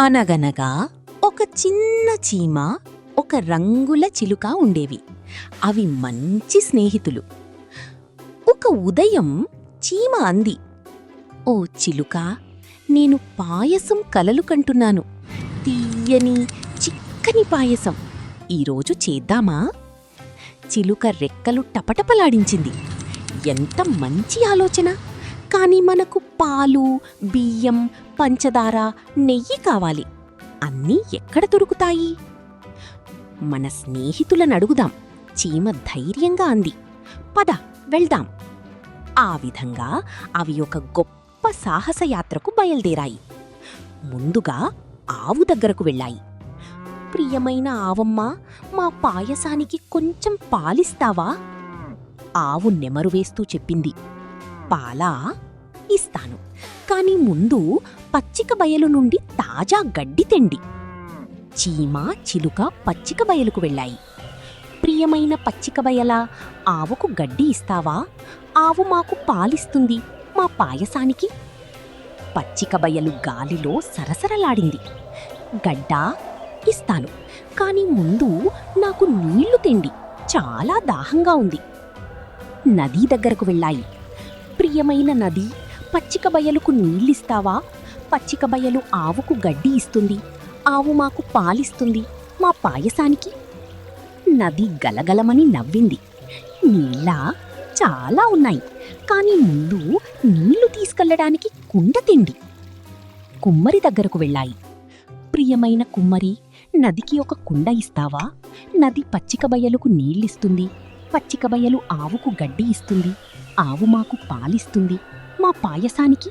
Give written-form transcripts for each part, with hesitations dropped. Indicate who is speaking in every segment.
Speaker 1: అనగనగా ఒక చిన్న చీమ, ఒక రంగుల చిలుక ఉండేవి. అవి మంచి స్నేహితులు. ఒక ఉదయం చీమ అంది, "ఓ చిలుక, నేను పాయసం కలలు కంటున్నాను. తీయని చిక్కని పాయసం. ఈరోజు చేద్దామా?" చిలుక రెక్కలు టపటపలాడించింది. ఎంత మంచి ఆలోచన! కాని మనకు పాలు, బియ్యం, పంచదార, నెయ్యి కావాలి. అన్నీ ఎక్కడ దొరుకుతాయి? మన స్నేహితులను అడుగుదాం. చీమ ధైర్యంగా అంది, "పద వెళ్దాం." ఆ విధంగా అవి ఒక గొప్ప సాహసయాత్రకు బయల్దేరాయి. ముందుగా ఆవు దగ్గరకు వెళ్ళాయి. "ప్రియమైన ఆవమ్మ, మా పాయసానికి కొంచెం పాలిస్తావా?" ఆవు నెమరు వేస్తూ చెప్పింది, "పాలా? ఇస్తాను. కాని ముందు పచ్చిక బయలు నుండి తాజా గడ్డి తెండి." చీమ, చిలుక పచ్చిక బయలుకు వెళ్ళాయి. "ప్రియమైన పచ్చిక బయలా, ఆవుకు గడ్డి ఇస్తావా? ఆవు మాకు పాలిస్తుంది మా పాయసానికి." పచ్చిక బయలు గాలిలో సరసరలాడింది. "గడ్డా? ఇస్తాను. కాని ముందు నాకు నీళ్లు తెండి. చాలా దాహంగా ఉంది." నదీ దగ్గరకు వెళ్ళాయి. "ప్రియమైన నది, పచ్చిక బయలుకు నీళ్ళిస్తావా? పచ్చిక బయలు ఆవుకు గడ్డి ఇస్తుంది. ఆవు మాకు పాలిస్తుంది మా పాయసానికి." నది గలగలమని నవ్వింది. "నీళ్ళా? చాలా ఉన్నాయి. కాని ముందు నీళ్లు తీసుకెళ్లడానికి కుండ తెండి." కుమ్మరి దగ్గరకు వెళ్ళాయి. "ప్రియమైన కుమ్మరి, నదికి ఒక కుండ ఇస్తావా? నది పచ్చిక బయలుకు నీళ్ళిస్తుంది. పచ్చిక బయలు ఆవుకు గడ్డి ఇస్తుంది. ఆవు మాకు పాలిస్తుంది మా పాయసానికి."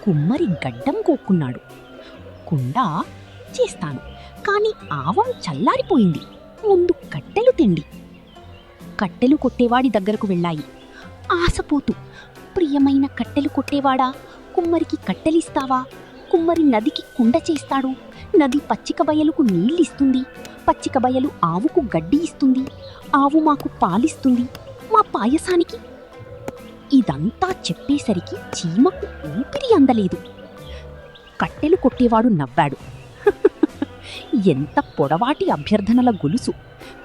Speaker 1: కుమ్మరి గడ్డం కోక్కున్నాడు. "కుండ చేస్తాను. కాని ఆవం చల్లారిపోయింది. ముందు కట్టెలు తెండి." కట్టెలు కొట్టేవాడి దగ్గరకు వెళ్ళాయి. ఆశపోతూ, "ప్రియమైన కట్టెలు కొట్టేవాడా, కుమ్మరికి కట్టెలిస్తావా? కుమ్మరి నదికి కుండ చేస్తాడు. నది పచ్చిక బయలుకు నీళ్ళిస్తుంది. పచ్చిక బయలు ఆవుకు గడ్డి ఇస్తుంది. ఆవు మాకు పాలిస్తుంది మా పాయసానికి." ఇదంతా చెప్పేసరికి చీమకు ఊపిరి అందలేదు. కట్టెలు కొట్టేవాడు నవ్వాడు. "ఎంత పొడవాటి అభ్యర్థనల గొలుసు!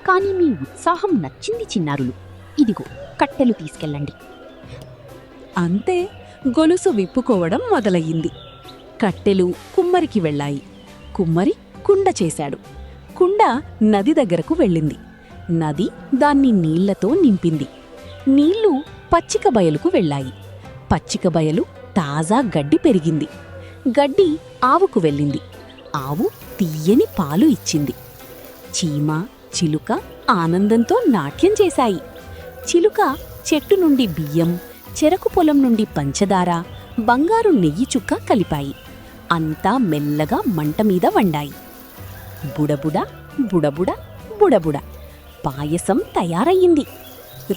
Speaker 1: కాని మీ ఉత్సాహం నచ్చింది చిన్నారులు. ఇదిగో కట్టెలు తీసుకెళ్ళండి."
Speaker 2: అంతే, గొలుసు విప్పుకోవడం మొదలయ్యింది. కట్టెలు కుమ్మరికి వెళ్ళాయి. కుమ్మరి కుండ చేశాడు. కుండ నది దగ్గరకు వెళ్ళింది. నది దాన్ని నీళ్లతో నింపింది. నీళ్లు పచ్చిక బయలుకు వెళ్ళాయి. పచ్చిక బయలు తాజా గడ్డి పెరిగింది. గడ్డి ఆవుకు వెళ్ళింది. ఆవు తీయని పాలు ఇచ్చింది. చీమ, చిలుక ఆనందంతో నాట్యం చేశాయి. చిలుక చెట్టు నుండి బియ్యం, చెరకు పొలం నుండి పంచదార, బంగారు నెయ్యి చుక్క కలిపాయి. అంతా మెల్లగా మంట మీద వండాయి. బుడబుడ, బుడబుడ, బుడబుడ పాయసం తయారయ్యింది.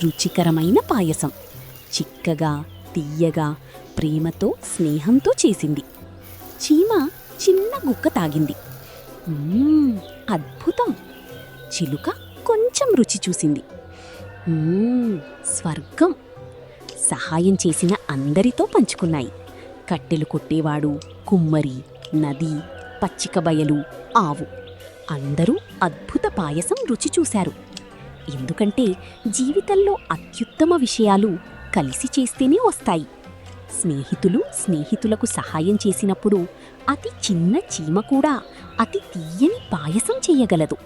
Speaker 2: రుచికరమైన పాయసం. చిక్కగా, తీయగా, ప్రేమతో, స్నేహంతో చేసింది. చీమ చిన్న గుక్క తాగింది. అద్భుతం." చిలుక కొంచెం రుచి చూసింది. స్వర్గం." సహాయం చేసిన అందరితో పంచుకున్నాయి. కట్టెలు కొట్టేవాడు, కుమ్మరి, నది, పచ్చిక బయలు, ఆవు అందరూ అద్భుత పాయసం రుచి చూశారు. ఎందుకంటే జీవితంలో అత్యుత్తమ విషయాలు కలిసి చేస్తేనే వస్తాయి. స్నేహితులు స్నేహితులకు సహాయం చేసినప్పుడు అతి చిన్న చీమ కూడా అతి తీయని పాయసం చెయ్యగలదు.